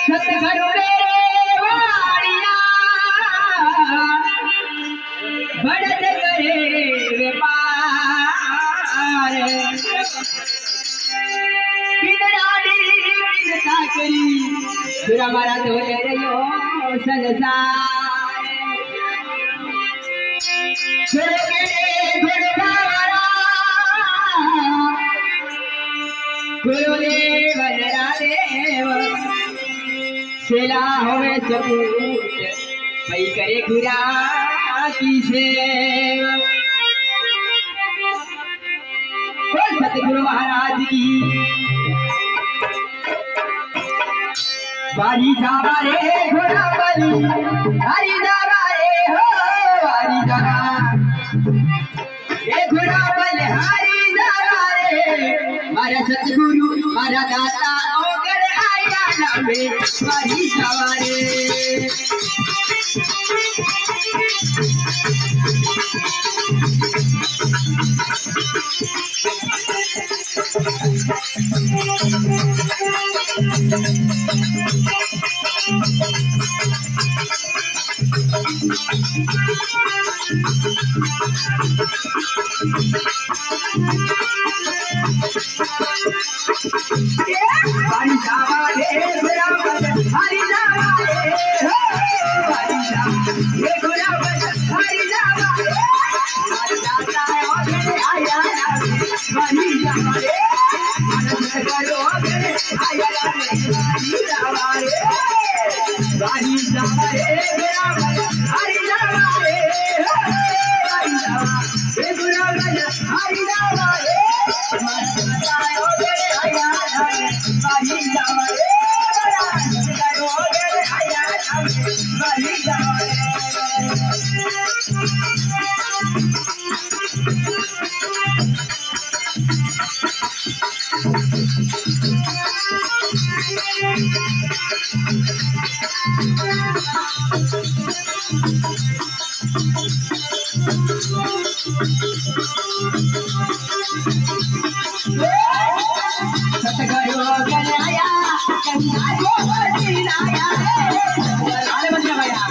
सतगुरु मेरे वारिया बढ़त करे व्यापार बिनरानी बिनता करी गुरु मारा तो ले रहो संसार गुरु मेरे गुरु बावरा गुरुदेव नरा देव सेला होवे सपूत भाई करे गुरा की सेवा सतगुरु महाराज की बारी जावा रे घोड़ा बली हरी जावा रे हो हरी जावा रे घोड़ा बल हरी जावा रे मारा सतगुरु मारा दाता ओगड़ आया नामे बारी जावा रे हरी जावा रे हरी जावा रे हो हरी जावा रे हरी जावा रे हरी जाता है और आया हरी जावा रे मनस करो आया हरी जावा रे हरी जावा रे हरी जावा रे हरी जावा रे हरी जावा रे सतगुरु गनाया कन्या को दिलाया अरे बच्चा भैया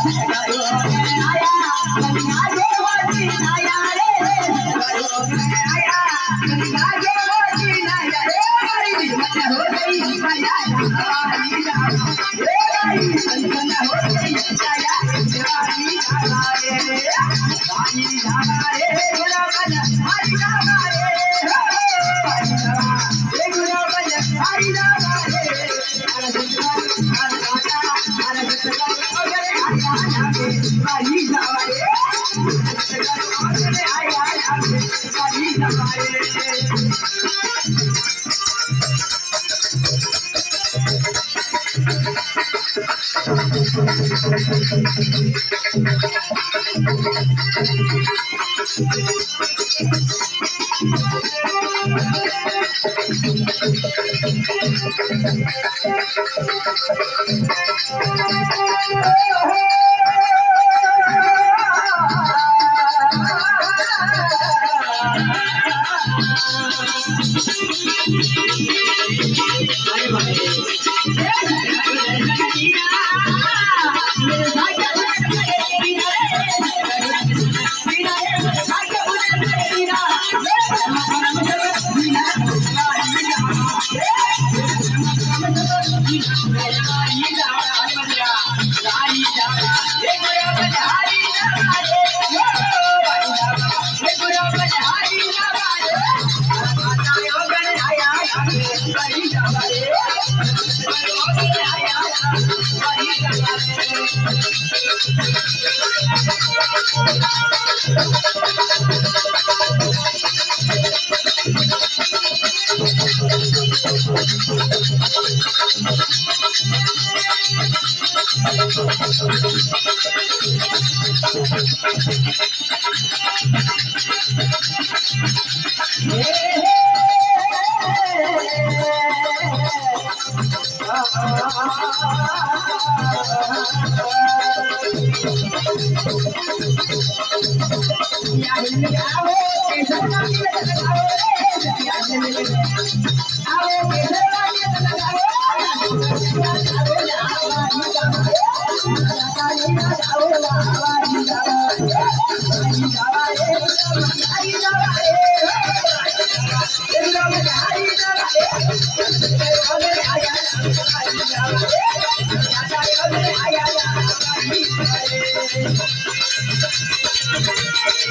सतगुरु गनाया कन्या को दिलाया रे सतगुरु गनाया कन्या को दिलाया रे हरी बच्चा हो गई भैया हरी जावा रे हरी संतना हो गई भैया हरी जावा रे हरी जावा रे गुरु बना हरी जावा रे हरी जावा रे हरी जावा रे Hey,